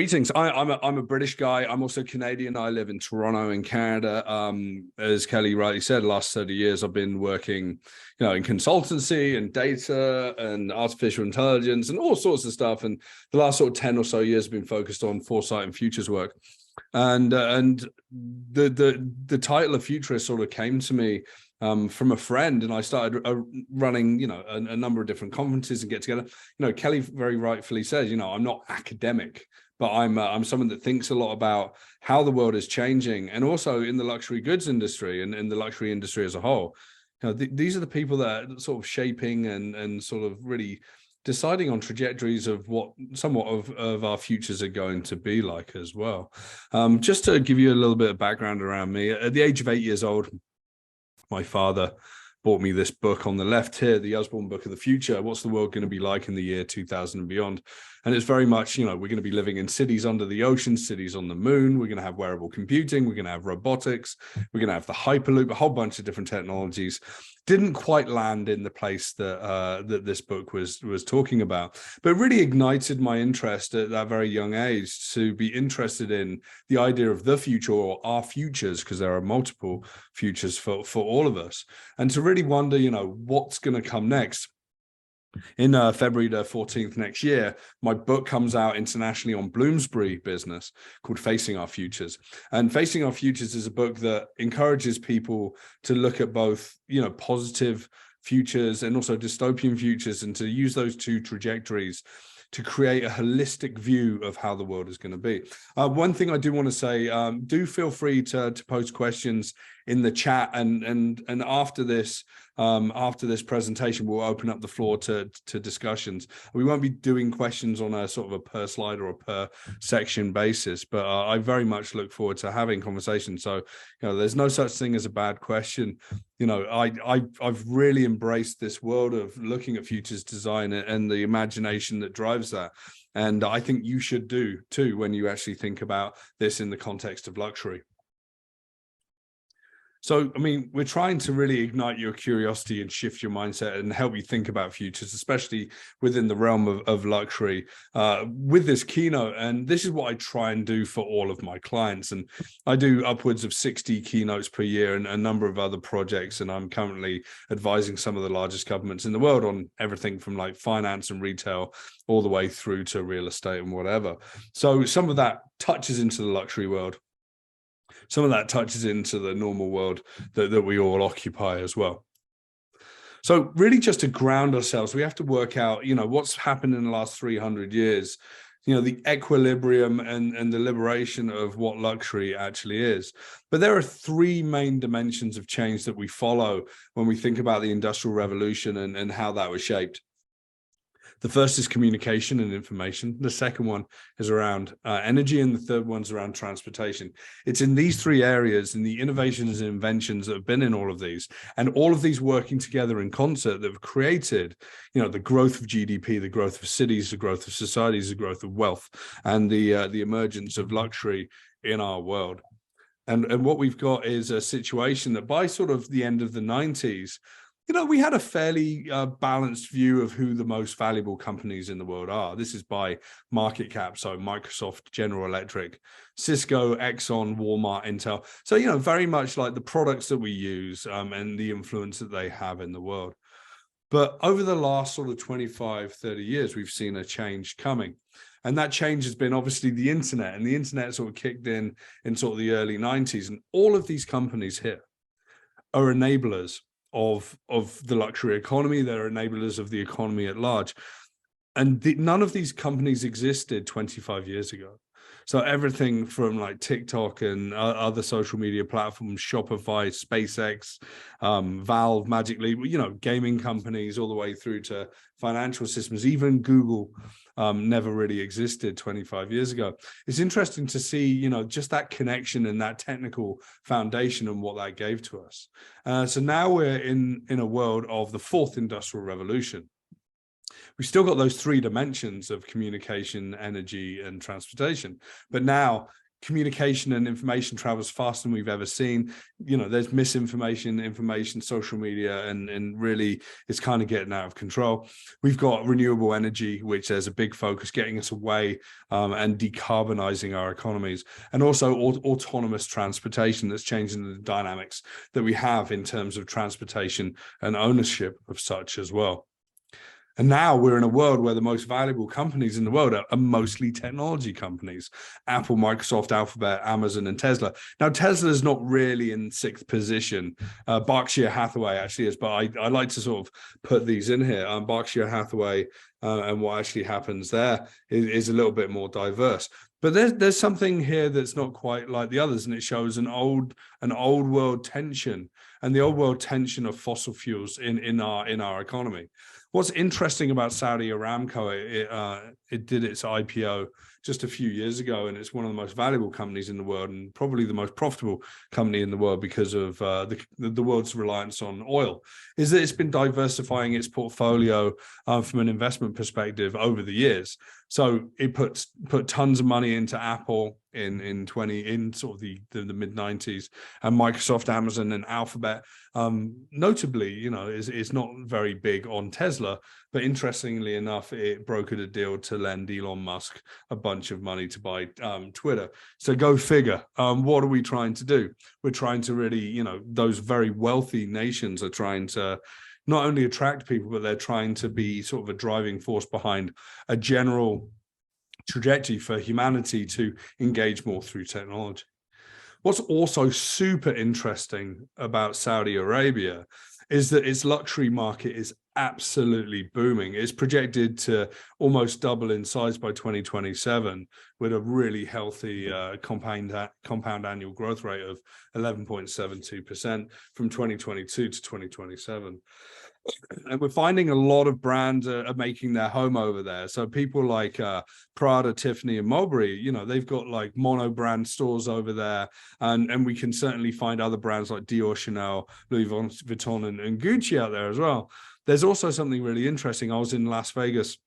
Greetings. I'm a British guy. I'm also Canadian. I live in Toronto in Canada. As Kelly rightly said, the last 30 years I've been working, in consultancy and data and artificial intelligence and all sorts of stuff. And the last sort of 10 or so years have been focused on foresight and futures work. And the title of Futurist sort of came to me from a friend, and I started running, a number of different conferences and get together. Kelly very rightfully says, I'm not academic, but I'm someone that thinks a lot about how the world is changing, and also in the luxury goods industry and in the luxury industry as a whole. These are the people that are sort of shaping and sort of really deciding on trajectories of what somewhat of our futures are going to be like as well. Just to give you a little bit of background around me, at the age of 8 years old, my father bought me this book on the left here, the Usborne Book of the Future. What's the world going to be like in the year 2000 and beyond? And it's very much, we're going to be living in cities under the ocean, cities on the moon. We're going to have wearable computing. We're going to have robotics. We're going to have the Hyperloop, a whole bunch of different technologies. Didn't quite land in the place that that this book was talking about, but really ignited my interest at that very young age to be interested in the idea of the future, or our futures, because there are multiple futures for all of us, and to really wonder, what's going to come next. In February the 14th next year, my book comes out internationally on Bloomsbury Business called Facing Our Futures. And Facing Our Futures is a book that encourages people to look at both, positive futures and also dystopian futures, and to use those two trajectories to create a holistic view of how the world is going to be. One thing I do want to say, do feel free to post questions in the chat, and after this presentation, we'll open up the floor to discussions. We won't be doing questions on a sort of a per slide or a per section basis, but I very much look forward to having conversations. So, there's no such thing as a bad question. I've really embraced this world of looking at futures design and the imagination that drives that. And I think you should do too, when you actually think about this in the context of luxury. So, we're trying to really ignite your curiosity and shift your mindset and help you think about futures, especially within the realm of luxury, with this keynote. And this is what I try and do for all of my clients. And I do upwards of 60 keynotes per year and a number of other projects. And I'm currently advising some of the largest governments in the world on everything from like finance and retail all the way through to real estate and whatever. So some of that touches into the luxury world. Some of that touches into the normal world that we all occupy as well. So really, just to ground ourselves, we have to work out, what's happened in the last 300 years, the equilibrium and the liberation of what luxury actually is. But there are three main dimensions of change that we follow when we think about the Industrial Revolution and how that was shaped. The first is communication and information. The second one is around energy, and the third one's around transportation. It's in these three areas, in the innovations and inventions that have been in all of these, and all of these working together in concert, that have created, the growth of GDP, the growth of cities, the growth of societies, the growth of wealth, and the emergence of luxury in our world. And what we've got is a situation that by sort of the end of the 90s, we had a fairly balanced view of who the most valuable companies in the world are. This is by market cap, so Microsoft, General Electric, Cisco, Exxon, Walmart, Intel. So, very much like the products that we use and the influence that they have in the world. But over the last sort of 25, 30 years, we've seen a change coming. And that change has been obviously the internet, and the internet sort of kicked in sort of the early 90s. And all of these companies here are enablers of the luxury economy. They're enablers of the economy at large. And none of these companies existed 25 years ago. So everything from like TikTok and other social media platforms, Shopify, SpaceX, Valve, Magic Leap, gaming companies, all the way through to financial systems, even Google never really existed 25 years ago. It's interesting to see, just that connection and that technical foundation and what that gave to us. So now we're in a world of the fourth industrial revolution. We've still got those three dimensions of communication, energy, and transportation. But now communication and information travels faster than we've ever seen. You know, there's misinformation, information, social media, and really it's kind of getting out of control. We've got renewable energy, which there's a big focus getting us away and decarbonizing our economies, and also autonomous transportation that's changing the dynamics that we have in terms of transportation and ownership of such as well. And now we're in a world where the most valuable companies in the world are mostly technology companies: Apple, Microsoft, Alphabet, Amazon, and Tesla. Now, Tesla is not really in sixth position. Berkshire Hathaway actually is, but I like to sort of put these in here. Berkshire Hathaway and what actually happens there is a little bit more diverse. But there's something here that's not quite like the others, and it shows an old world tension, and the old world tension of fossil fuels in our economy. What's interesting about Saudi Aramco, it did its IPO just a few years ago, and it's one of the most valuable companies in the world, and probably the most profitable company in the world because of the world's reliance on oil, is that it's been diversifying its portfolio from an investment perspective over the years. So it put tons of money into Apple in sort of the mid-90s, and Microsoft, Amazon, and Alphabet. Notably, you know, is not very big on Tesla, but interestingly enough, it brokered a deal to lend Elon Musk a bunch of money to buy Twitter. So go figure. What are we trying to do? We're trying to really, you know, those very wealthy nations are trying to not only attract people, but they're trying to be sort of a driving force behind a general trajectory for humanity to engage more through technology. What's also super interesting about Saudi Arabia is that its luxury market is absolutely booming. It's projected to almost double in size by 2027, with a really healthy compound annual growth rate of 11.72% from 2022 to 2027. And we're finding a lot of brands are making their home over there. So people like Prada, Tiffany, and Mulberry, you know, they've got like mono brand stores over there. And we can certainly find other brands like Dior, Chanel, Louis Vuitton, and Gucci out there as well. There's also something really interesting. I was in Las Vegas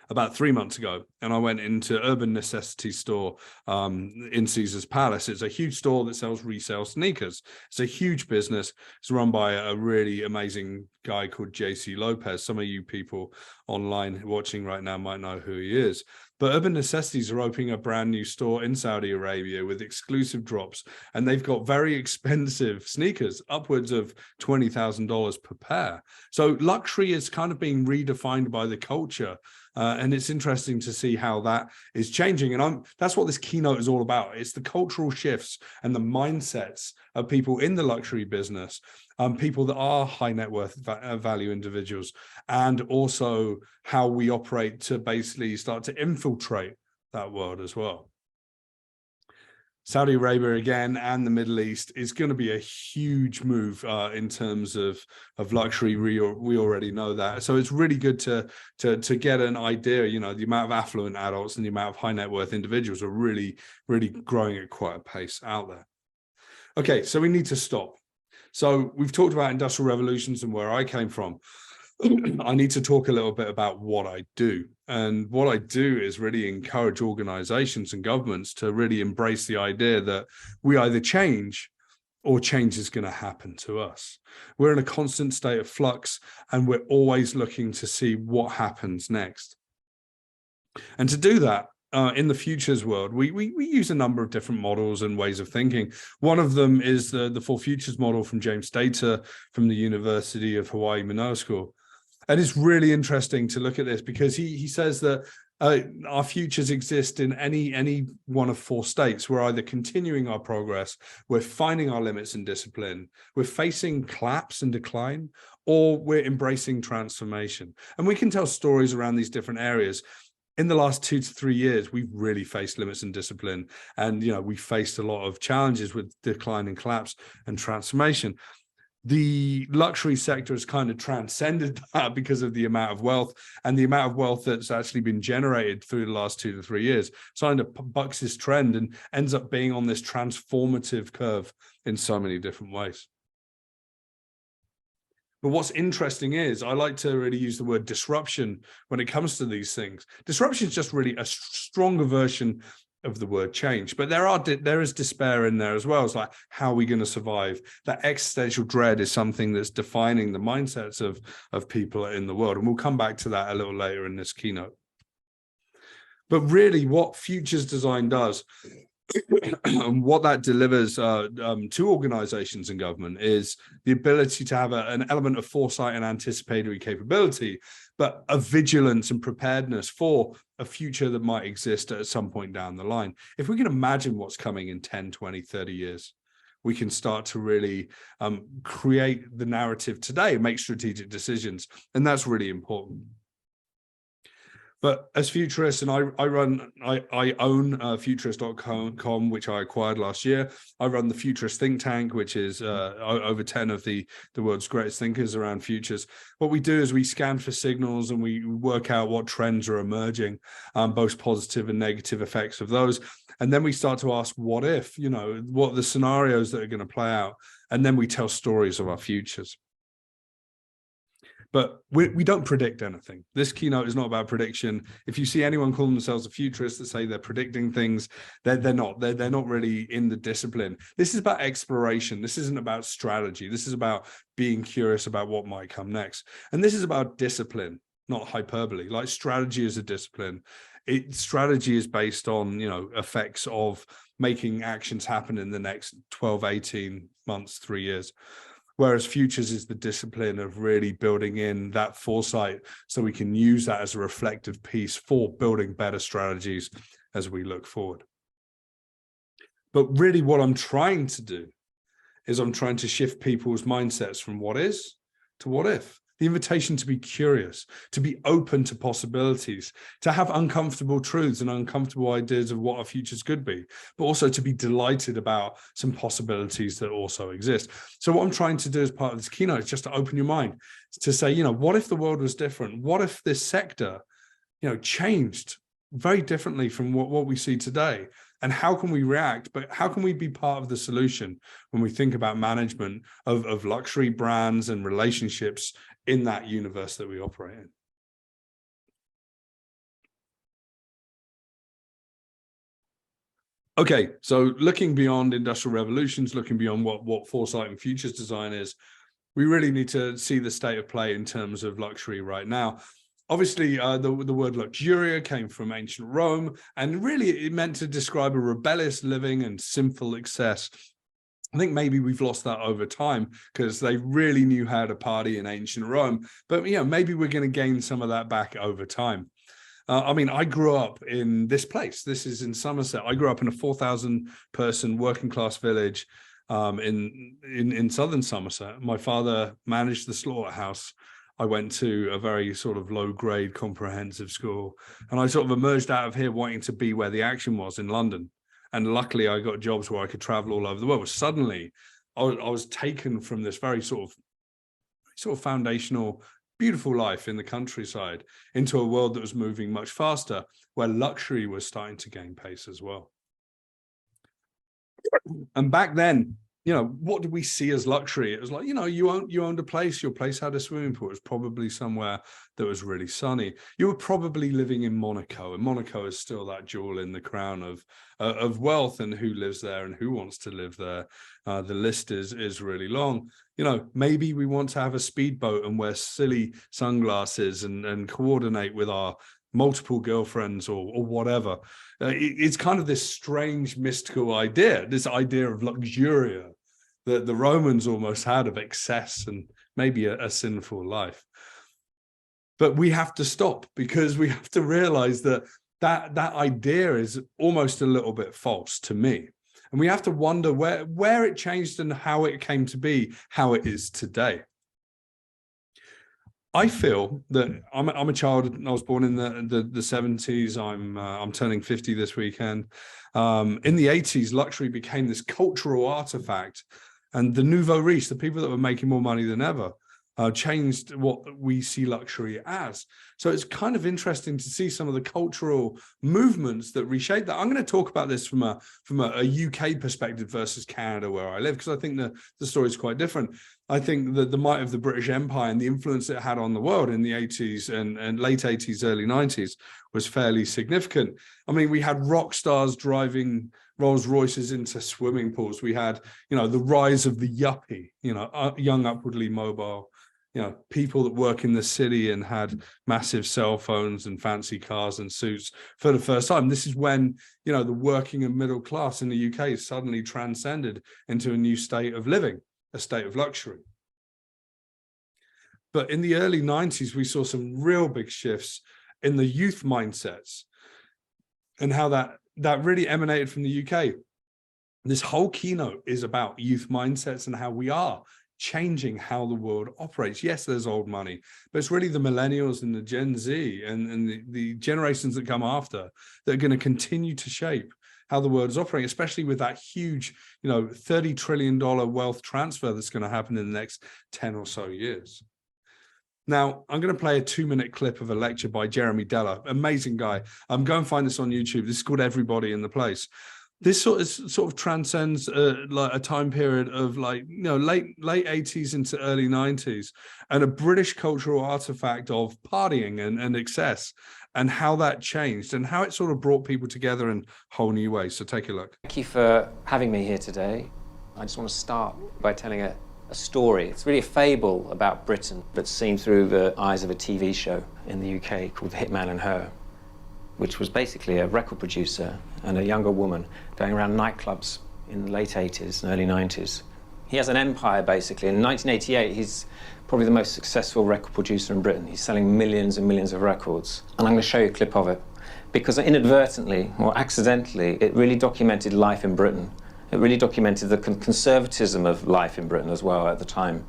about 3 months ago, and I went into Urban Necessity store in Caesar's Palace. It's a huge store that sells resale sneakers. It's a huge business. It's run by a really amazing guy called JC Lopez. Some of you people online watching right now might know who he is. But Urban Necessities are opening a brand new store in Saudi Arabia with exclusive drops, and they've got very expensive sneakers, upwards of $20,000 per pair. So luxury is kind of being redefined by the culture. And it's interesting to see how that is changing. And that's what this keynote is all about. It's the cultural shifts and the mindsets of people in the luxury business, people that are high net worth value individuals, and also how we operate to basically start to infiltrate that world as well. Saudi Arabia again and the Middle East is going to be a huge move in terms of luxury. We already know that. So it's really good to get an idea. You know, the amount of affluent adults and the amount of high net worth individuals are really growing at quite a pace out there. Okay, so we need to stop. So we've talked about industrial revolutions and where I came from. I need to talk a little bit about what I do. And what I do is really encourage organizations and governments to really embrace the idea that we either change or change is going to happen to us. We're in a constant state of flux, and we're always looking to see what happens next. And to do that, in the futures world, we use a number of different models and ways of thinking. One of them is the Four Futures model from James Dater from the University of Hawaii Manoa School. And it's really interesting to look at this because he says that our futures exist in any one of four states. We're either continuing our progress, we're finding our limits and discipline, we're facing collapse and decline, or we're embracing transformation. And we can tell stories around these different areas. In the last 2 to 3 years, we've really faced limits and discipline. And, you know, we faced a lot of challenges with decline and collapse and transformation. The luxury sector has kind of transcended that because of the amount of wealth and the amount of wealth that's actually been generated through the last 2 to 3 years. So it bucks this trend and ends up being on this transformative curve in so many different ways. But what's interesting is I like to really use the word disruption when it comes to these things. Disruption is just really a stronger version of the word change. But there is despair in there as well. It's like, how are we going to survive? That existential dread is something that's defining the mindsets of people in the world. And we'll come back to that a little later in this keynote. But really what futures design does and what that delivers to organizations and government is the ability to have an element of foresight and anticipatory capability, but a vigilance and preparedness for a future that might exist at some point down the line. If we can imagine what's coming in 10, 20, 30 years, we can start to really create the narrative today, make strategic decisions, and that's really important. But as Futurist, and I own Futurist.com, which I acquired last year. I run the Futurist think tank, which is over 10 of the world's greatest thinkers around futures. What we do is we scan for signals and we work out what trends are emerging, both positive and negative effects of those. And then we start to ask, what if, what are the scenarios that are going to play out? And then we tell stories of our futures. But we don't predict anything. This keynote is not about prediction. If you see anyone calling themselves a futurist that say they're predicting things, they're not. They're not really in the discipline. This is about exploration. This isn't about strategy. This is about being curious about what might come next. And this is about discipline, not hyperbole. Like strategy is a discipline. Strategy is based on, effects of making actions happen in the next 12, 18 months, 3 years. Whereas futures is the discipline of really building in that foresight so we can use that as a reflective piece for building better strategies as we look forward. But really what I'm trying to do is I'm trying to shift people's mindsets from what is to what if. The invitation to be curious, to be open to possibilities, to have uncomfortable truths and uncomfortable ideas of what our futures could be, but also to be delighted about some possibilities that also exist. So what I'm trying to do as part of this keynote is just to open your mind to say, what if the world was different? What if this sector, changed very differently from what we see today? And how can we react? But how can we be part of the solution when we think about management of luxury brands and relationships in that universe that we operate in? Okay, so looking beyond industrial revolutions, looking beyond what foresight and futures design is, we really need to see the state of play in terms of luxury right now. Obviously, the word luxuria came from ancient Rome, and really it meant to describe a rebellious living and sinful excess. I think maybe we've lost that over time because they really knew how to party in ancient Rome. But, maybe we're going to gain some of that back over time. I grew up in this place. This is in Somerset. I grew up in a 4,000 person working class village in southern Somerset. My father managed the slaughterhouse. I went to a very sort of low grade comprehensive school, and I sort of emerged out of here wanting to be where the action was in London. And luckily I got jobs where I could travel all over the world. But suddenly I was taken from this very sort of foundational, beautiful life in the countryside into a world that was moving much faster, where luxury was starting to gain pace as well. And back then, what did we see as luxury? It was like, you owned a place, your place had a swimming pool. It was probably somewhere that was really sunny. You were probably living in Monaco, and Monaco is still that jewel in the crown of wealth and who lives there and who wants to live there. The list is really long. Maybe we want to have a speedboat and wear silly sunglasses and coordinate with our multiple girlfriends or whatever. It's kind of this strange mystical idea, this idea of luxuria that the Romans almost had, of excess and maybe a sinful life. But we have to stop, because we have to realize that idea is almost a little bit false to me. And we have to wonder where it changed and how it came to be how it is today. I feel that I'm a child. I was born in the 70s. I'm turning 50 this weekend. In the 80s, luxury became this cultural artifact, and the nouveau riche, the people that were making more money than ever, changed what we see luxury as. So it's kind of interesting to see some of the cultural movements that reshape that. I'm going to talk about this from a UK perspective versus Canada, where I live, because I think the story is quite different. I think that the might of the British Empire and the influence it had on the world in the 80s and late 80s, early 90s was fairly significant. I mean, we had rock stars driving Rolls Royces into swimming pools. We had, the rise of the yuppie, young, upwardly mobile, people that work in the city and had massive cell phones and fancy cars and suits for the first time. This is when, the working and middle class in the UK suddenly transcended into a new state of living, a state of luxury. But in the early 90s, we saw some real big shifts in the youth mindsets and how that really emanated from the UK. This whole keynote is about youth mindsets and how we are changing how the world operates. Yes, there's old money, but it's really the millennials and the Gen Z and the generations that come after that are going to continue to shape how the world is operating, especially with that huge, $30 trillion wealth transfer that's going to happen in the next 10 or so years. Now, I'm going to play a 2-minute clip of a lecture by Jeremy Deller, amazing guy. Go and find this on YouTube. This is called Everybody in the Place. This sort of transcends like a time period of late 80s into early 90s, and a British cultural artifact of partying and excess, and how that changed and how it sort of brought people together in whole new ways. So take a look. Thank you for having me here today. I just want to start by telling a story. It's really a fable about Britain, but seen through the eyes of a TV show in the UK called The Hitman and Her, which was basically a record producer and a younger woman going around nightclubs in the late 80s and early 90s. He has an empire, basically. In 1988, he's probably the most successful record producer in Britain. He's selling millions and millions of records. And I'm going to show you a clip of it, because inadvertently or accidentally, it really documented life in Britain. It really documented the conservatism of life in Britain as well at the time.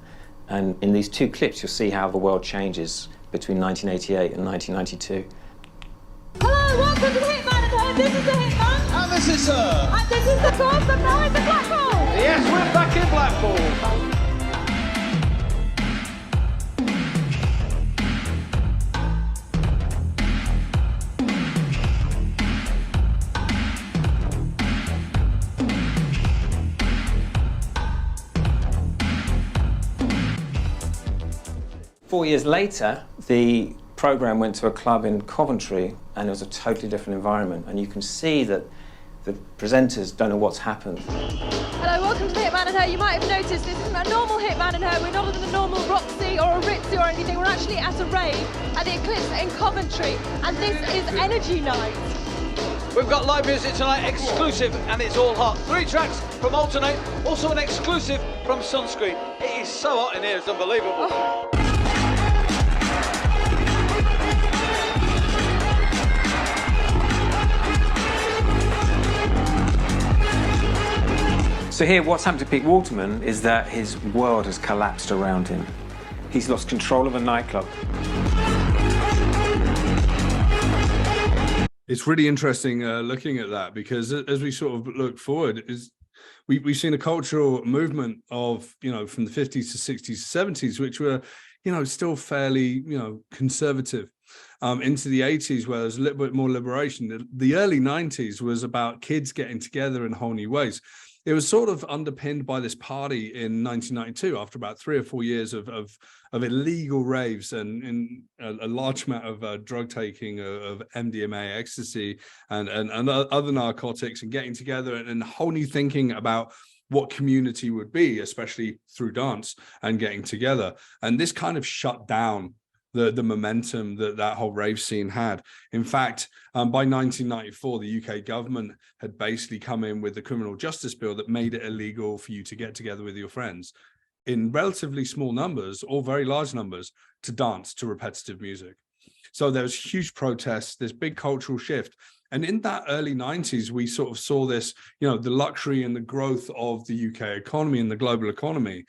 And in these 2 clips, you'll see how the world changes between 1988 and 1992. Hello, welcome to the Hitman and Her. This is the Hitman. And this is her. And this is the source, and now it's the Blackpool. Yes, we're back in Blackpool. 4 years later, the program went to a club in Coventry, and it was a totally different environment. And you can see that the presenters don't know what's happened. Hello, welcome to the Hitman and Her. You might have noticed this isn't a normal Hitman and Her. We're not at the normal Roxy or a Ritzy or anything. We're actually at a rave at the Eclipse in Coventry, and this is Energy Night. We've got live music tonight, exclusive, and it's all hot. 3 tracks from Alternate, also an exclusive from Sunscreen. It is so hot in here, it's unbelievable. Oh. So here, what's happened to Pete Waterman is that his world has collapsed around him. He's lost control of a nightclub. It's really interesting looking at that, because as we sort of look forward, we've seen a cultural movement of, from the 50s to 60s to 70s, which were, still fairly, conservative, into the 80s, where there's a little bit more liberation. The early 90s was about kids getting together in whole new ways. It was sort of underpinned by this party in 1992, after about 3 or 4 years of illegal raves and a large amount of drug taking of MDMA, ecstasy, and other narcotics, and getting together and whole new thinking about what community would be, especially through dance and getting together. And this kind of shut down the momentum that whole rave scene had. In fact, by 1994, the UK government had basically come in with the criminal justice bill that made it illegal for you to get together with your friends in relatively small numbers or very large numbers to dance to repetitive music. So there was huge protests, this big cultural shift. And in that early 90s, we sort of saw this, the luxury and the growth of the UK economy and the global economy,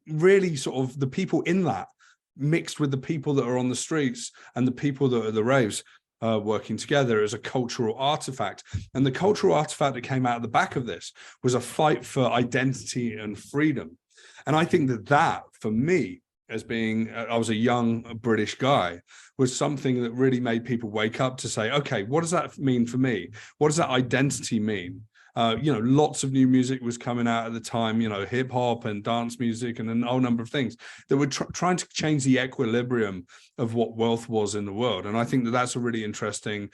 really sort of the people in that mixed with the people that are on the streets and the people that are the raves, working together as a cultural artifact. And the cultural artifact that came out of the back of this was a fight for identity and freedom. And I think that for me, as being, I was a young British guy, was something that really made people wake up to say, okay, what does that mean for me? What does that identity mean? Lots of new music was coming out at the time, hip hop and dance music and a whole number of things that were trying to change the equilibrium of what wealth was in the world. And I think that that's a really interesting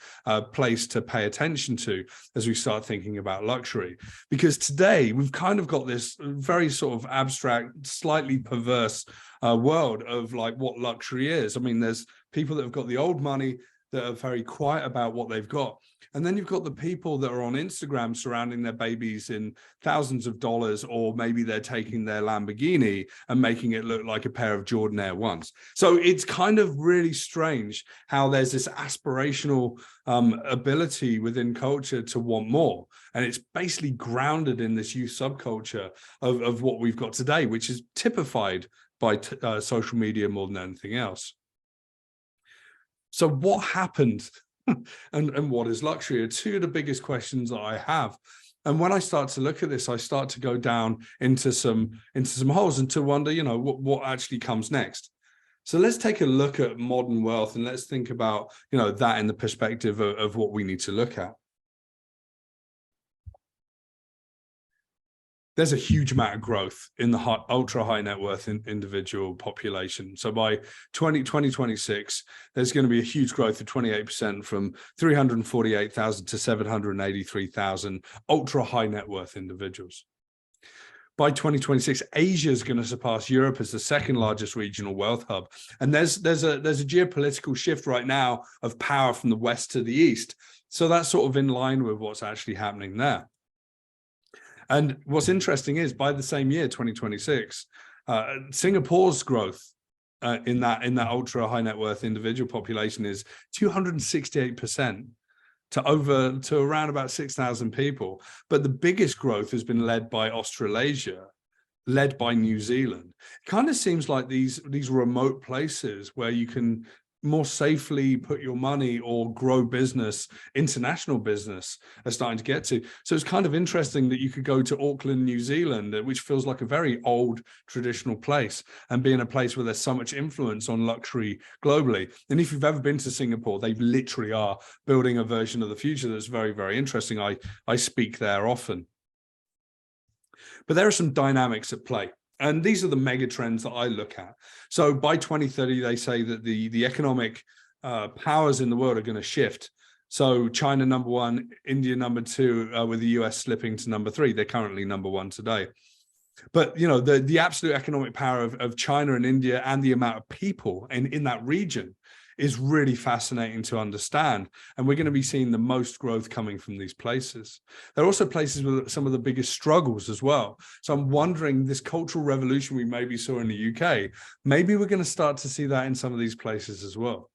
place to pay attention to as we start thinking about luxury, because today we've kind of got this very sort of abstract, slightly perverse world of like what luxury is. I mean, there's people that have got the old money that are very quiet about what they've got. And then you've got the people that are on Instagram surrounding their babies in thousands of dollars, or maybe they're taking their Lamborghini and making it look like a pair of Jordan Air Ones. So it's kind of really strange how there's this aspirational ability within culture to want more. And it's basically grounded in this youth subculture of what we've got today, which is typified by social media more than anything else. So what happened and what is luxury are two of the biggest questions that I have. And when I start to look at this, I start to go down into some holes and to wonder, what actually comes next. So let's take a look at modern wealth and let's think about, that in the perspective of what we need to look at. There's a huge amount of growth in the ultra high net worth individual population. So by 2026, there's going to be a huge growth of 28% from 348,000 to 783,000 ultra high net worth individuals. By 2026, Asia is going to surpass Europe as the second largest regional wealth hub. And there's a geopolitical shift right now of power from the west to the east. So that's sort of in line with what's actually happening there. And what's interesting is by the same year, 2026, Singapore's growth in that ultra high net worth individual population is 268% to around about 6,000 people. But the biggest growth has been led by Australasia, led by New Zealand. It kind of seems like these remote places where you can more safely put your money or grow business, international business, are starting to get to. So it's kind of interesting that you could go to Auckland, New Zealand, which feels like a very old traditional place, and be in a place where there's so much influence on luxury globally. And if you've ever been to Singapore, they literally are building a version of the future that's very, very interesting. I speak there often. But there are some dynamics at play. And these are the mega trends that I look at. So by 2030, they say that the economic powers in the world are going to shift. So China number one, India number two, with the US slipping to number three. They're currently number one today. But, the absolute economic power of China and India and the amount of people in that region is really fascinating to understand. And we're going to be seeing the most growth coming from these places. There are also places with some of the biggest struggles as well. So I'm wondering, this cultural revolution we maybe saw in the UK, maybe we're going to start to see that in some of these places as well.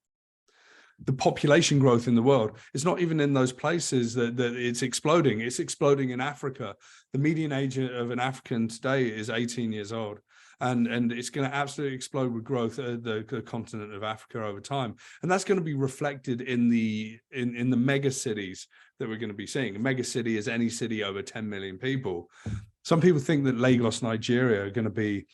The population growth in the world is not even in those places that it's exploding. It's exploding in Africa. The median age of an African today is 18 years old. And it's going to absolutely explode with growth at the continent of Africa over time. And that's going to be reflected in the mega cities that we're going to be seeing. A mega city is any city over 10 million people. Some people think that Lagos, Nigeria are going to be,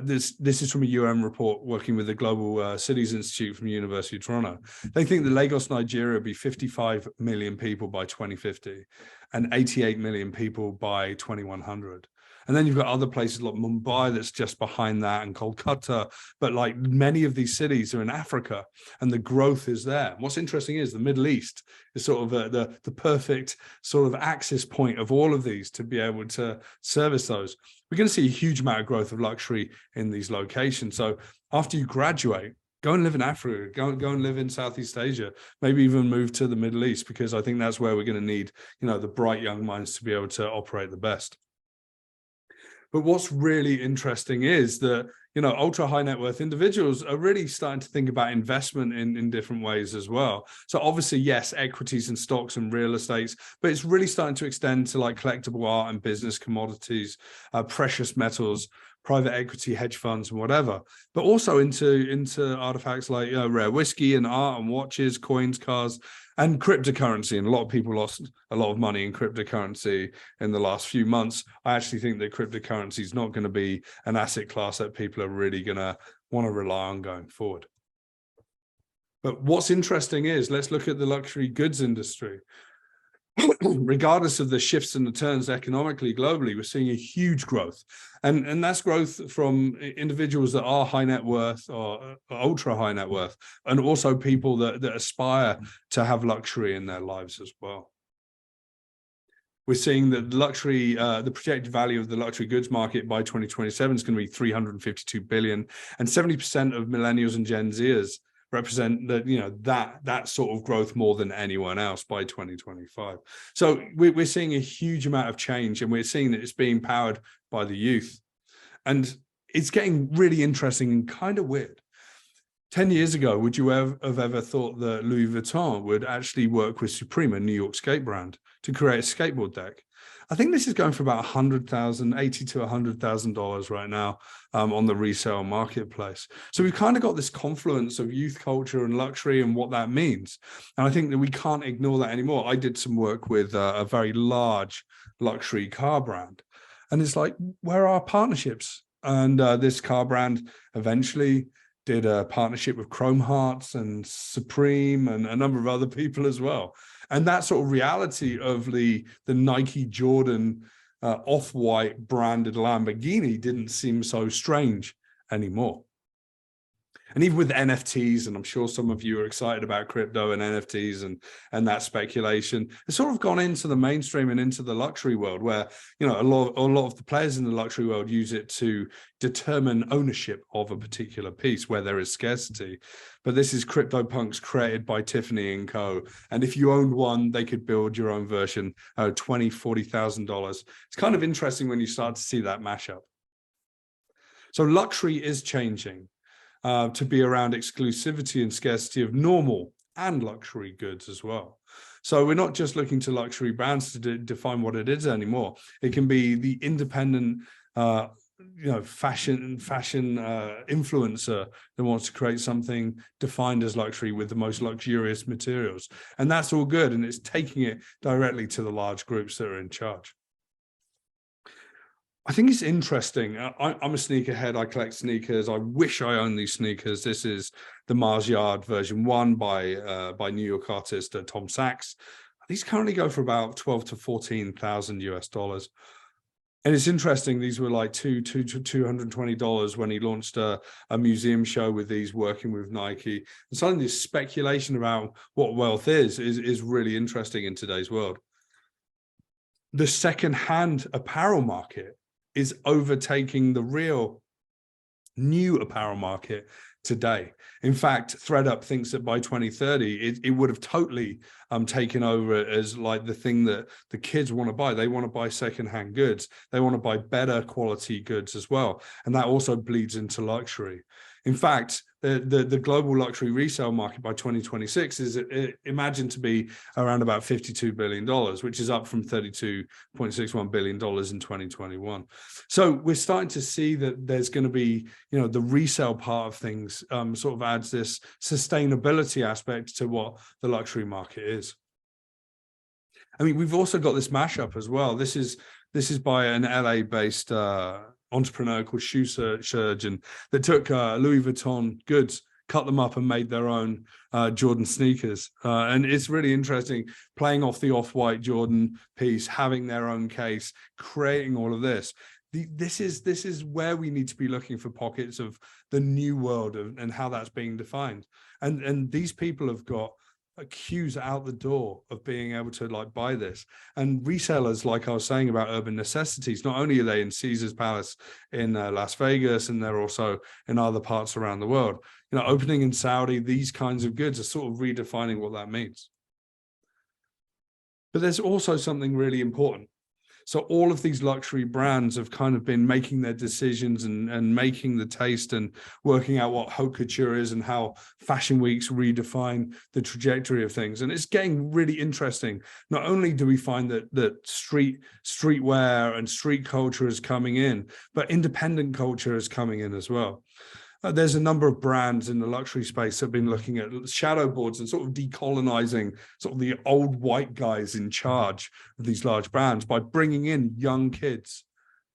this is from a UN report working with the Global Cities Institute from the University of Toronto. They think that Lagos, Nigeria will be 55 million people by 2050 and 88 million people by 2100. And then you've got other places like Mumbai that's just behind that, and Kolkata. But like many of these cities are in Africa, and the growth is there. And what's interesting is the Middle East is sort of the perfect sort of axis point of all of these to be able to service those. We're going to see a huge amount of growth of luxury in these locations. So after you graduate, go and live in Africa, go and live in Southeast Asia, maybe even move to the Middle East, because I think that's where we're going to need, the bright young minds to be able to operate the best. But what's really interesting is that, ultra high net worth individuals are really starting to think about investment in different ways as well. So obviously, yes, equities and stocks and real estates, but it's really starting to extend to like collectible art and business commodities, precious metals, private equity, hedge funds, and whatever, but also into artifacts like rare whiskey and art and watches, coins, cars, and cryptocurrency. And a lot of people lost a lot of money in cryptocurrency in the last few months. I actually think that cryptocurrency is not going to be an asset class that people are really going to want to rely on going forward. But what's interesting is, let's look at the luxury goods industry. regardless of the shifts and the turns economically, globally, we're seeing a huge growth. And that's growth from individuals that are high net worth or ultra high net worth, and also people that aspire to have luxury in their lives as well. We're seeing that luxury, the projected value of the luxury goods market by 2027 is going to be 352 billion, and 70% of millennials and Gen Zers represent that sort of growth more than anyone else by 2025. So we're seeing a huge amount of change, and we're seeing that it's being powered by the youth, and it's getting really interesting and kind of weird. 10 years ago, would you have ever thought that Louis Vuitton would actually work with Supreme, a New York skate brand, to create a skateboard deck? I think this is going for about $100,000, $80,000 to $100,000 right now on the resale marketplace. So we've kind of got this confluence of youth culture and luxury and what that means. And I think that we can't ignore that anymore. I did some work with a very large luxury car brand, and it's like, where are our partnerships? And this car brand eventually did a partnership with Chrome Hearts and Supreme and a number of other people as well. And that sort of reality of the Nike Jordan off-white branded Lamborghini didn't seem so strange anymore. And even with NFTs, and I'm sure some of you are excited about crypto and NFTs and that speculation, it's sort of gone into the mainstream and into the luxury world, where a lot of the players in the luxury world use it to determine ownership of a particular piece where there is scarcity. But this is CryptoPunks created by Tiffany & Co. And if you owned one, they could build your own version, $20,000, $40,000. It's kind of interesting when you start to see that mashup. So luxury is changing to be around exclusivity and scarcity of normal and luxury goods as well. So we're not just looking to luxury brands to define what it is anymore. It can be the independent fashion influencer that wants to create something defined as luxury with the most luxurious materials. And that's all good, and it's taking it directly to the large groups that are in charge. I think it's interesting. I'm a sneakerhead. I collect sneakers. I wish I owned these sneakers. This is the Mars Yard version 1 by New York artist Tom Sachs. These currently go for about $12,000 to $14,000 US. And it's interesting. These were like $220 when he launched a museum show with these, working with Nike. And suddenly this speculation about what wealth is really interesting in today's world. The second-hand apparel market is overtaking the real new apparel market today. In fact, ThreadUp thinks that by 2030, it would have totally taken over as like the thing that the kids want to buy. They want to buy secondhand goods. They want to buy better quality goods as well. And that also bleeds into luxury. In fact, the global luxury resale market by 2026 is imagined to be around about $52 billion, which is up from $32.61 billion in 2021. So we're starting to see that there's going to be, the resale part of things sort of adds this sustainability aspect to what the luxury market is. I mean, we've also got this mashup as well. This is by an LA-based entrepreneur called Shoe Surgeon that took Louis Vuitton goods, cut them up and made their own Jordan sneakers. And it's really interesting, playing off the off-white Jordan piece, having their own case, creating all of this. This is where we need to be looking for pockets of the new world and how that's being defined. And these people have got queues out the door of being able to buy this. And resellers, like I was saying about urban necessities, not only are they in Caesar's Palace in Las Vegas, and they're also in other parts around the world, opening in Saudi, these kinds of goods are sort of redefining what that means. But there's also something really important. So all of these luxury brands have kind of been making their decisions and making the taste and working out what haute couture is and how fashion weeks redefine the trajectory of things. And it's getting really interesting. Not only do we find that streetwear and street culture is coming in, but independent culture is coming in as well. There's a number of brands in the luxury space that have been looking at shadow boards and sort of decolonizing sort of the old white guys in charge of these large brands by bringing in young kids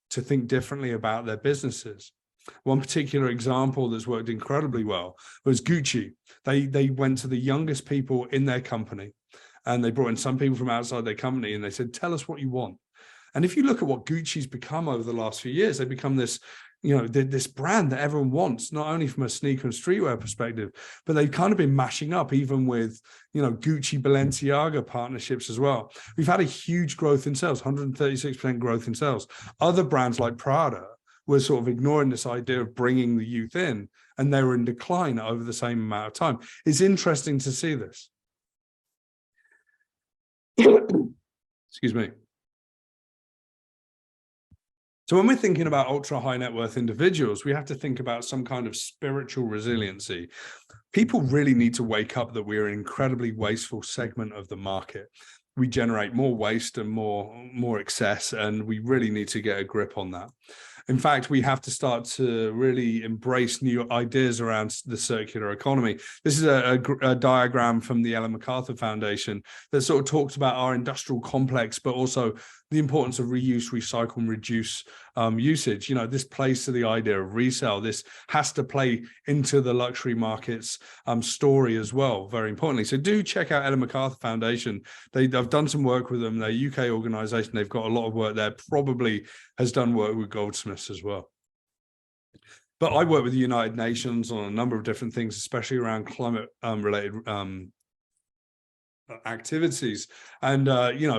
to think differently about their businesses. One particular example that's worked incredibly well was Gucci. They went to the youngest people in their company and they brought in some people from outside their company, and they said, tell us what you want. And if you look at what Gucci's become over the last few years, they've become this, this brand that everyone wants, not only from a sneaker and streetwear perspective, but they've kind of been mashing up even with, Gucci Balenciaga partnerships as well. We've had a huge growth in sales, 136% growth in sales. Other brands like Prada were sort of ignoring this idea of bringing the youth in, and they were in decline over the same amount of time. It's interesting to see this. Excuse me. So when we're thinking about ultra high net worth individuals, we have to think about some kind of spiritual resiliency. People really need to wake up that we're an incredibly wasteful segment of the market. We generate more waste and more excess, and we really need to get a grip on that. In fact, we have to start to really embrace new ideas around the circular economy. This is a diagram from the Ellen MacArthur Foundation that sort of talks about our industrial complex, but also the importance of reuse, recycle, and reduce usage. This plays to the idea of resale. This has to play into the luxury market's story as well, very importantly. So do check out Ellen MacArthur Foundation. I've done some work with them. They're a UK organization. They've got a lot of work there, probably has done work with Goldsmiths as well. But I work with the United Nations on a number of different things, especially around climate related activities, and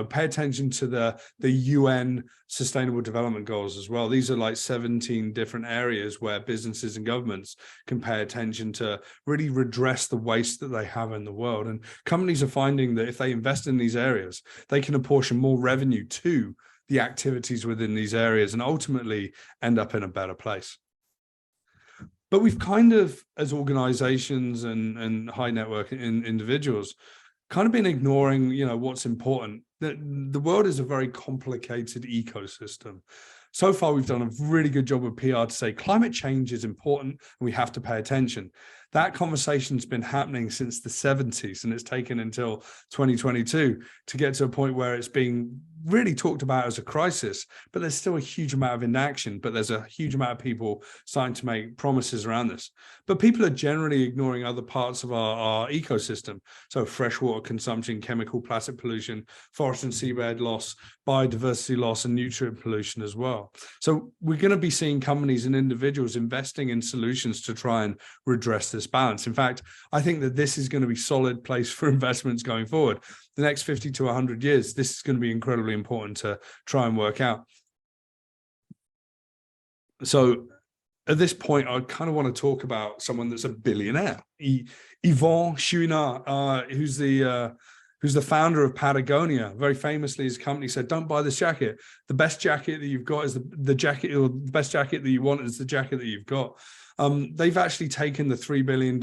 pay attention to the UN Sustainable Development Goals as well. These are like 17 different areas where businesses and governments can pay attention to really redress the waste that they have in the world. And companies are finding that if they invest in these areas, they can apportion more revenue to the activities within these areas and ultimately end up in a better place. But we've kind of, as organizations and high network individuals, kind of been ignoring, what's important. The world is a very complicated ecosystem. So far, we've done a really good job with PR to say climate change is important and we have to pay attention. That conversation's been happening since the 70s, and it's taken until 2022 to get to a point where it's being really talked about as a crisis, but there's still a huge amount of inaction, but there's a huge amount of people starting to make promises around this. But people are generally ignoring other parts of our ecosystem. So freshwater consumption, chemical plastic pollution, forest and seabed loss, biodiversity loss, and nutrient pollution as well. So we're going to be seeing companies and individuals investing in solutions to try and redress this balance. In fact, I think that this is going to be a solid place for investments going forward. The next 50 to 100 years, this is going to be incredibly important to try and work out. So at this point, I kind of want to talk about someone that's a billionaire, Yvon Chouinard, who's the founder of Patagonia. Very famously, his company said, don't buy this jacket. The best jacket that you've got is the jacket, or the best jacket that you want is the jacket that you've got. They've actually taken the $3 billion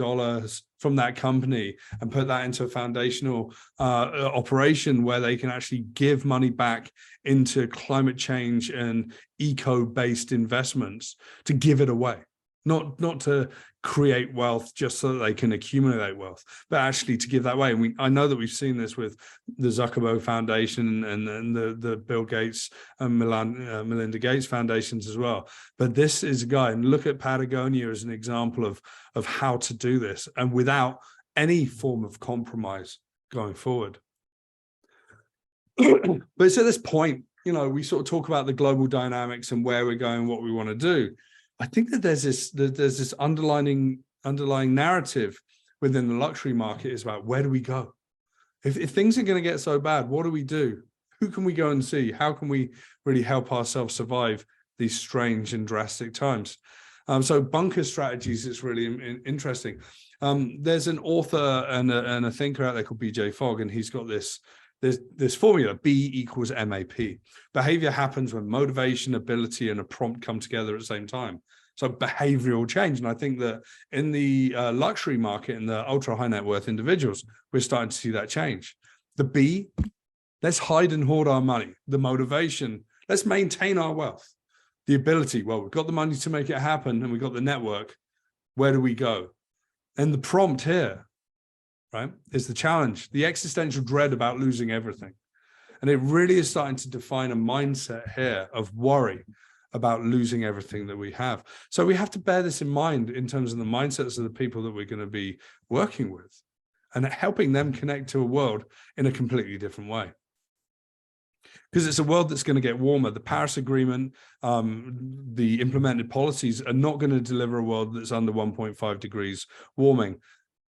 from that company and put that into a foundational operation where they can actually give money back into climate change and eco-based investments to give it away. Not to create wealth just so that they can accumulate wealth, but actually to give that way. And I know that we've seen this with the Zuckerberg Foundation and the Bill Gates and Melinda Gates foundations as well. But this is a guy, and look at Patagonia as an example of how to do this, and without any form of compromise going forward. But it's at this point, we sort of talk about the global dynamics and where we're going, what we want to do. I think that there's this underlying narrative within the luxury market is about where do we go? If things are going to get so bad, what do we do? Who can we go and see? How can we really help ourselves survive these strange and drastic times? So bunker strategies is really interesting. There's an author and a thinker out there called BJ Fogg, and he's got this formula, B equals MAP. Behavior happens when motivation, ability, and a prompt come together at the same time. So behavioral change. And I think that in the luxury market and the ultra high net worth individuals, we're starting to see that change. The B, let's hide and hoard our money. The motivation, let's maintain our wealth. The ability, well, we've got the money to make it happen and we've got the network. Where do we go? And the prompt here, right, is the challenge, the existential dread about losing everything. And it really is starting to define a mindset here of worry about losing everything that we have. So we have to bear this in mind in terms of the mindsets of the people that we're going to be working with. and helping them connect to a world in a completely different way. Because it's a world that's going to get warmer. The Paris Agreement, the implemented policies are not going to deliver a world that's under 1.5 degrees warming.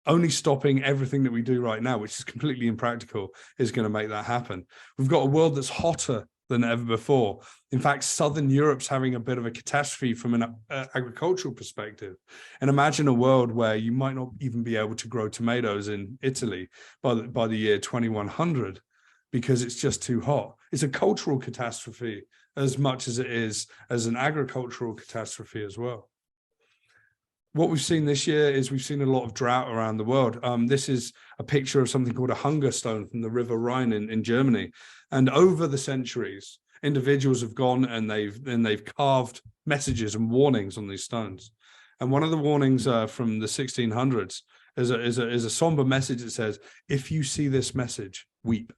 Only stopping everything that we do right now, which is completely impractical, is going to make that happen. We've got a world that's hotter than ever before. In fact, Southern Europe's having a bit of a catastrophe from an agricultural perspective. And imagine a world where you might not even be able to grow tomatoes in Italy by the year 2100 because it's just too hot. It's a cultural catastrophe as much as it is as an agricultural catastrophe as well. What we've seen this year is we've seen a lot of drought around the world. This is a picture of something called a hunger stone from the River Rhine in Germany. And over the centuries, individuals have gone and they've carved messages and warnings on these stones. And one of the warnings from the 1600s is a somber message that says, if you see this message, weep.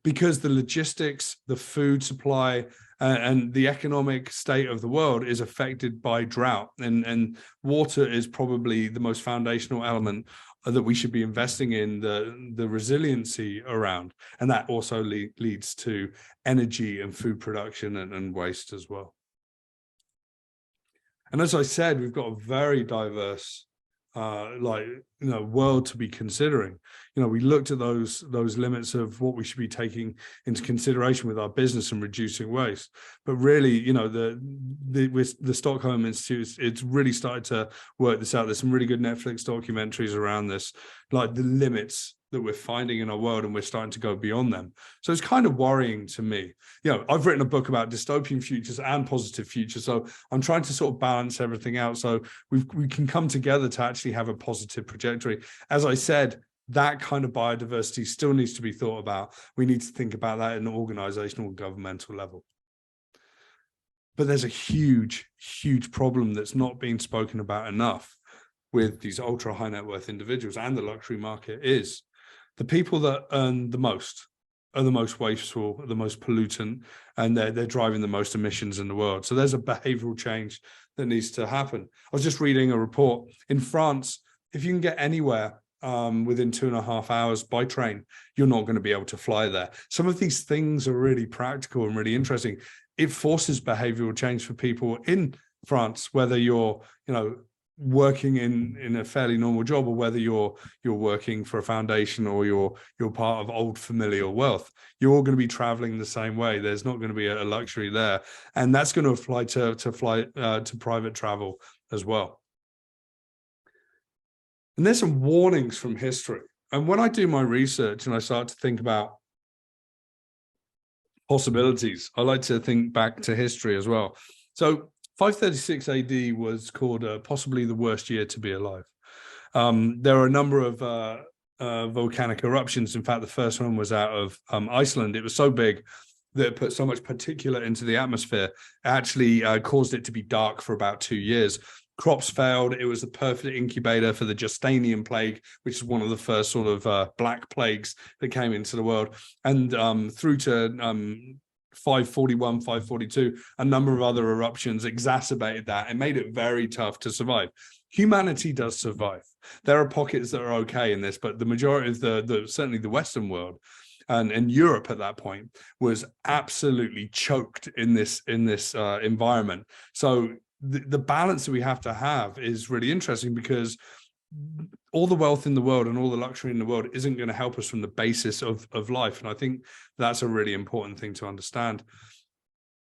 Because the logistics, the food supply, and the economic state of the world is affected by drought, and water is probably the most foundational element that we should be investing in the resiliency around, and that also leads to energy and food production and waste as well. And as I said, we've got a very diverse world to be considering. We looked at those limits of what we should be taking into consideration with our business and reducing waste, but really, with the Stockholm Institute, it's really started to work this out. There's some really good Netflix documentaries around this, like the limits that we're finding in our world, and we're starting to go beyond them. So it's kind of worrying to me. I've written a book about dystopian futures and positive futures, so I'm trying to sort of balance everything out so we can come together to actually have a positive trajectory. As I said, that kind of biodiversity still needs to be thought about. We need to think about that at an organizational and governmental level. But there's a huge, huge problem that's not being spoken about enough with these ultra high net worth individuals and the luxury market is the people that earn the most are the most wasteful, the most pollutant, and they're driving the most emissions in the world. So there's a behavioral change that needs to happen. I was just reading a report in France. If you can get anywhere within 2.5 hours by train, you're not going to be able to fly there. Some of these things are really practical and really interesting. It forces behavioral change for people in France, whether you're, working in a fairly normal job, or whether you're working for a foundation, or you're part of old familial wealth. You're all going to be traveling the same way. There's not going to be a luxury there, and that's going to apply to private travel as well. And there's some warnings from history. And when I do my research and I start to think about possibilities, I like to think back to history as well. So 536 AD was called possibly the worst year to be alive. There are a number of volcanic eruptions. In fact, the first one was out of Iceland. It was so big that it put so much particulate into the atmosphere, it actually caused it to be dark for about 2 years. Crops failed. It was the perfect incubator for the Justinian plague, which is one of the first sort of black plagues that came into the world. And through to 541, 542, a number of other eruptions exacerbated that and made it very tough to survive. Humanity does survive. There are pockets that are okay in this, but the majority of certainly the Western world and Europe at that point was absolutely choked in this environment. So the balance that we have to have is really interesting, because all the wealth in the world and all the luxury in the world isn't going to help us from the basis of life. And I think that's a really important thing to understand.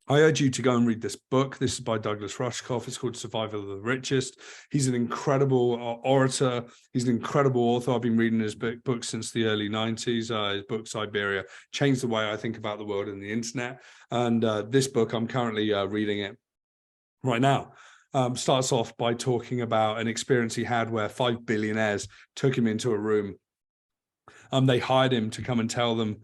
I urge you to go and read this book. This is by Douglas Rushkoff. It's called Survival of the Richest. He's an incredible orator. He's an incredible author. I've been reading his book since the early 90s. His book, Siberia, changed the way I think about the world and the internet. And this book, I'm currently reading it right now. Starts off by talking about an experience he had where 5 billionaires took him into a room. They hired him to come and tell them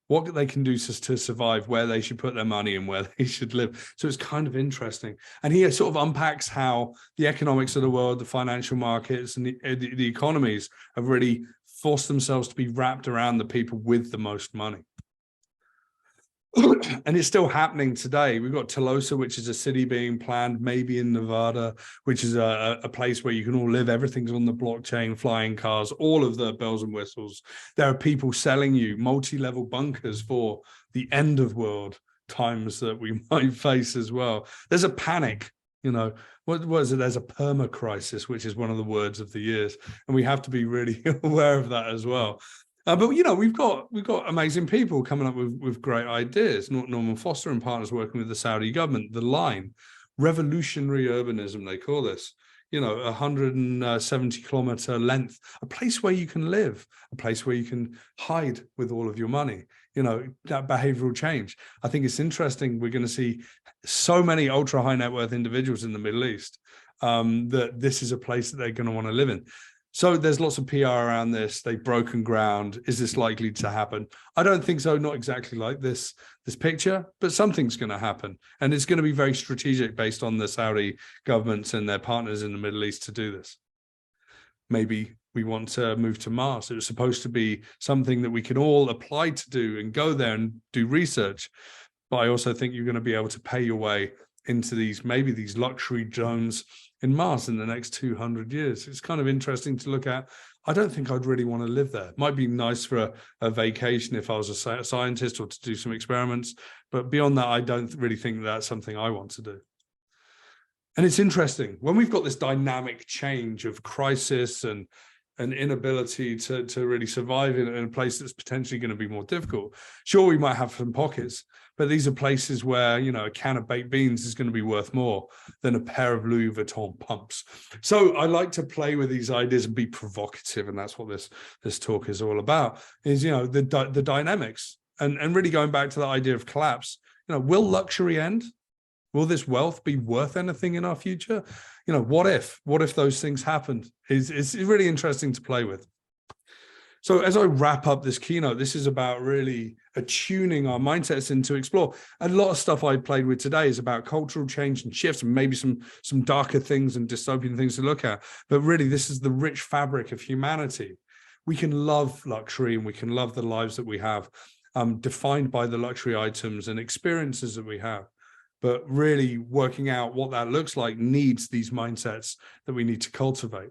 what they can do to survive, where they should put their money and where they should live. So it's kind of interesting. And he sort of unpacks how the economics of the world, the financial markets and the economies have really forced themselves to be wrapped around the people with the most money. And it's still happening today. We've got Tolosa, which is a city being planned, maybe in Nevada, which is a place where you can all live. Everything's on the blockchain, flying cars, all of the bells and whistles. There are people selling you multi-level bunkers for the end of world times that we might face as well. There's a panic, you know, what is it? There's a perma crisis, which is one of the words of the years. And we have to be really aware of that as well. But you know, we've got amazing people coming up with great ideas. Norman Foster and partners working with the Saudi government. The line, revolutionary urbanism, they call this. You know, 170-kilometer length, a place where you can live, a place where you can hide with all of your money. You know, that behavioral change. I think it's interesting. We're going to see so many ultra high net worth individuals in the Middle East that this is a place that they're going to want to live in. So there's lots of PR around this. They've broken ground. Is this likely to happen? I don't think so. Not exactly like this picture, but something's going to happen. And it's going to be very strategic based on the Saudi governments and their partners in the Middle East to do this. Maybe we want to move to Mars. It was supposed to be something that we can all apply to do and go there and do research. But I also think you're going to be able to pay your way into maybe these luxury zones in Mars in the next 200 years. It's kind of interesting to look at. I don't think I'd really want to live there. It might be nice for a vacation if I was a scientist or to do some experiments. But beyond that, I don't really think that's something I want to do. And it's interesting when we've got this dynamic change of crisis and an inability to really survive in a place that's potentially going to be more difficult. Sure, we might have some pockets, but these are places where, you know, a can of baked beans is going to be worth more than a pair of Louis Vuitton pumps. So I like to play with these ideas and be provocative, and that's what this talk is all about. Is, you know, the dynamics and really going back to the idea of collapse. You know, will luxury end? Will this wealth be worth anything in our future? You know, what if those things happened? It's really interesting to play with. So as I wrap up this keynote, this is about really attuning our mindsets and to explore. A lot of stuff I played with today is about cultural change and shifts and maybe some darker things and dystopian things to look at. But really, this is the rich fabric of humanity. We can love luxury and we can love the lives that we have, defined by the luxury items and experiences that we have. But really working out what that looks like needs these mindsets that we need to cultivate.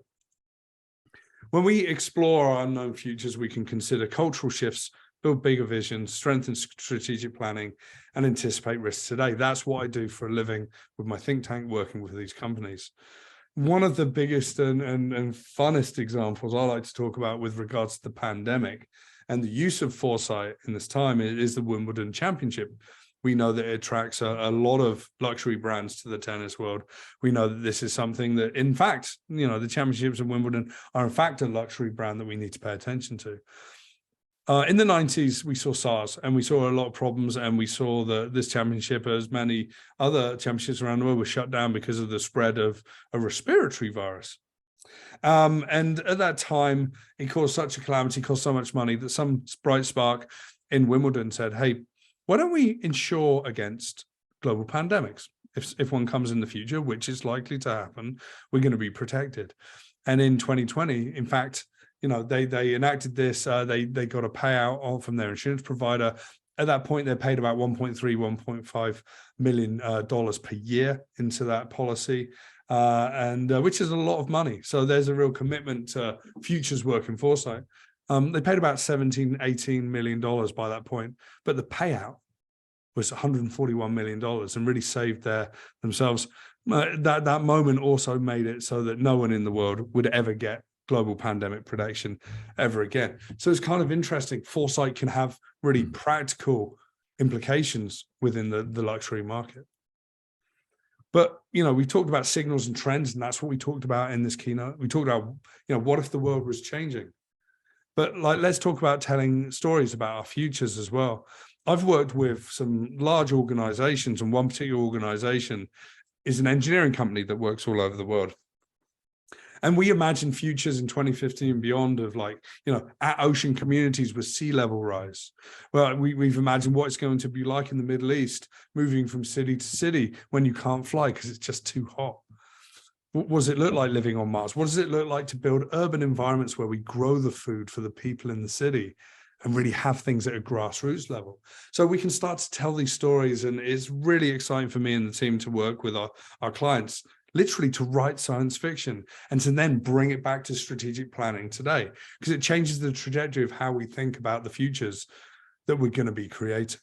When we explore our unknown futures, we can consider cultural shifts, build bigger visions, strengthen strategic planning, and anticipate risks today. That's what I do for a living with my think tank, working with these companies. One of the biggest and funnest examples I like to talk about with regards to the pandemic and the use of foresight in this time is the Wimbledon Championship. We know that it attracts a lot of luxury brands to the tennis world. We know that this is something that, in fact, you know, the championships of Wimbledon are in fact a luxury brand that we need to pay attention to. In the 90s, we saw SARS and we saw a lot of problems, and we saw that this championship, as many other championships around the world, were shut down because of the spread of a respiratory virus. And at that time, it caused such a calamity, cost so much money that some bright spark in Wimbledon said, hey, why don't we insure against global pandemics? If one comes in the future, which is likely to happen, we're going to be protected. And in 2020, in fact, you know, they enacted this. They got a payout from their insurance provider. At that point, they paid about $1.5 million per year into that policy, and which is a lot of money. So there's a real commitment to futures work in foresight. They paid about $18 million by that point, but the payout was $141 million and really saved themselves. That moment also made it so that no one in the world would ever get global pandemic protection ever again. So it's kind of interesting. Foresight can have really practical implications within the luxury market. But, you know, we've talked about signals and trends, and that's what we talked about in this keynote. We talked about, you know, what if the world was changing? But let's talk about telling stories about our futures as well. I've worked with some large organizations, and one particular organization is an engineering company that works all over the world. And we imagine futures in 2050 and beyond of, like, you know, at ocean communities with sea level rise. Well, we've imagined what it's going to be like in the Middle East, moving from city to city when you can't fly because it's just too hot. What does it look like living on Mars? What does it look like to build urban environments where we grow the food for the people in the city? and really have things at a grassroots level. So we can start to tell these stories, and it's really exciting for me and the team to work with our clients, literally to write science fiction and to then bring it back to strategic planning today, because it changes the trajectory of how we think about the futures that we're going to be creating.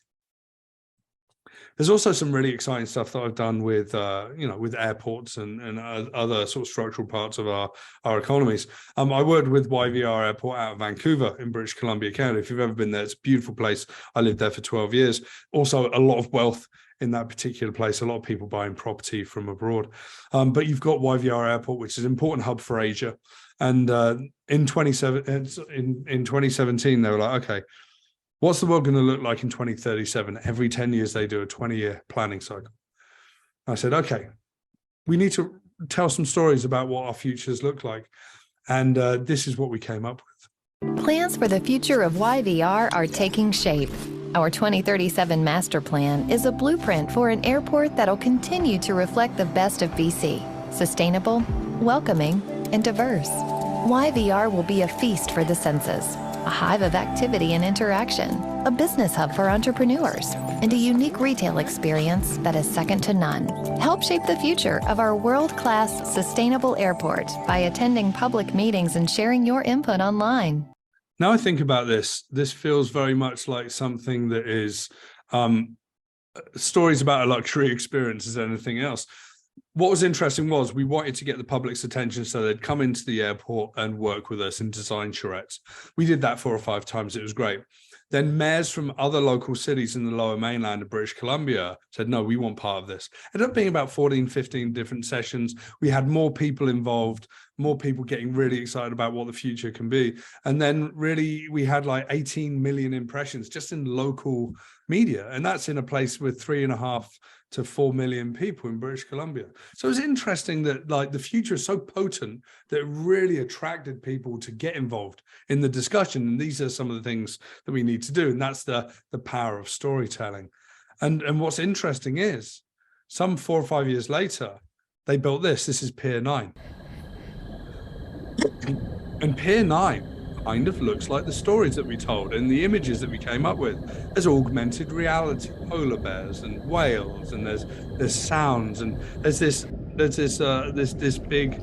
There's also some really exciting stuff that I've done with, with airports and other sort of structural parts of our economies. I worked with YVR Airport out of Vancouver in British Columbia, Canada. If you've ever been there, it's a beautiful place. I lived there for 12 years. Also, a lot of wealth in that particular place. A lot of people buying property from abroad. But you've got YVR Airport, which is an important hub for Asia. And in 2017, they were like, okay, what's the world going to look like in 2037? Every 10 years, they do a 20-year planning cycle. I said, okay, we need to tell some stories about what our futures look like. And this is what we came up with. Plans for the future of YVR are taking shape. Our 2037 master plan is a blueprint for an airport that'll continue to reflect the best of BC. Sustainable, welcoming, and diverse. YVR will be a feast for the senses, a hive of activity and interaction, a business hub for entrepreneurs, and a unique retail experience that is second to none. Help shape the future of our world-class sustainable airport by attending public meetings and sharing your input online. Now I think about this feels very much like something that is stories about a luxury experience as anything else. What was interesting was we wanted to get the public's attention so they'd come into the airport and work with us and design charrettes. We did that 4 or 5 times. It was great. Then mayors from other local cities in the lower mainland of British Columbia said, no, we want part of this. It ended up being about 14, 15 different sessions. We had more people involved, more people getting really excited about what the future can be. And then really we had like 18 million impressions just in local media. And that's in a place with 3.5 to 4 million people in British Columbia. So it's interesting that like the future is so potent that it really attracted people to get involved in the discussion. And these are some of the things that we need to do. And that's the power of storytelling. And what's interesting is some 4 or 5 years later, they built this. This is Pier 9. And Pier 9 kind of looks like the stories that we told and the images that we came up with. There's augmented reality, polar bears and whales, and there's sounds, and there's this big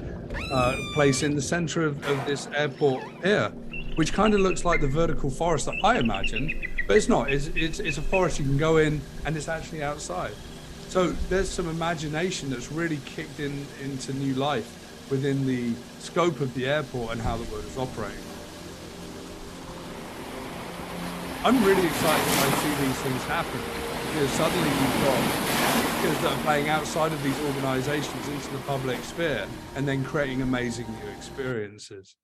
place in the center of this airport here, which kind of looks like the vertical forest that I imagined, but it's not. It's a forest you can go in, and it's actually outside. So there's some imagination that's really kicked into new life within the scope of the airport and how the world is operating. I'm really excited when I see these things happen, because suddenly you've got speakers that are playing outside of these organizations into the public sphere and then creating amazing new experiences.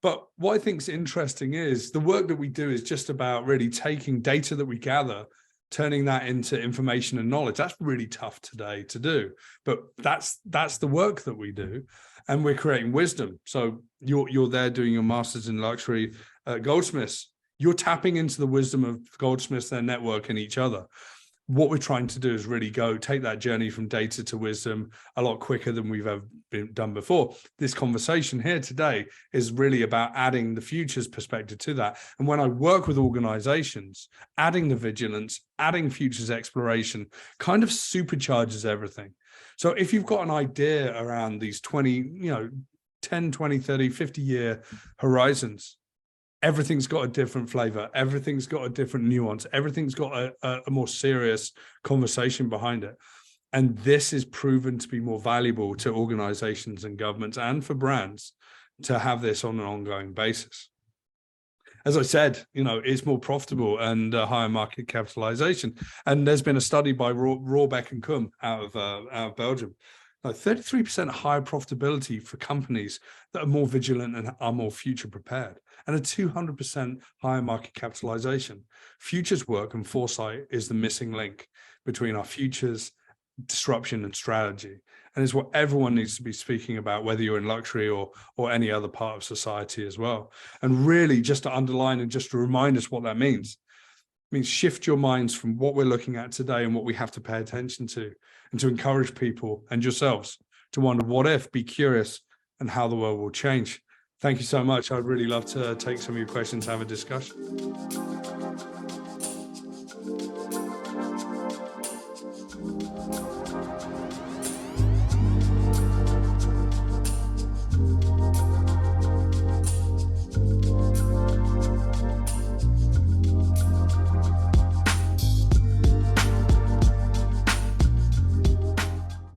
But what I think is interesting is the work that we do is just about really taking data that we gather, turning that into information and knowledge. That's really tough today to do, but that's the work that we do, and we're creating wisdom. So you're there doing your master's in luxury at Goldsmiths. You're tapping into the wisdom of Goldsmiths, their network, and each other. What we're trying to do is really take that journey from data to wisdom a lot quicker than we've ever done before. This conversation here today is really about adding the futures perspective to that. And when I work with organizations, adding the vigilance, adding futures exploration kind of supercharges everything. So if you've got an idea around these 10, 20, 30, 50-year horizons, everything's got a different flavor. Everything's got a different nuance. Everything's got a more serious conversation behind it. And this is proven to be more valuable to organizations and governments and for brands to have this on an ongoing basis. As I said, it's more profitable and higher market capitalization. And there's been a study by Rohrbeck and Cum out of Belgium. 33% higher profitability for companies that are more vigilant and are more future prepared, and a 200% higher market capitalization. Futures work and foresight is the missing link between our futures, disruption, and strategy. And it's what everyone needs to be speaking about, whether you're in luxury or any other part of society as well. And really just to underline and just to remind us what that means. It means shift your minds from what we're looking at today and what we have to pay attention to, and to encourage people and yourselves to wonder what if, be curious, and how the world will change. Thank you so much. I'd really love to take some of your questions, have a discussion.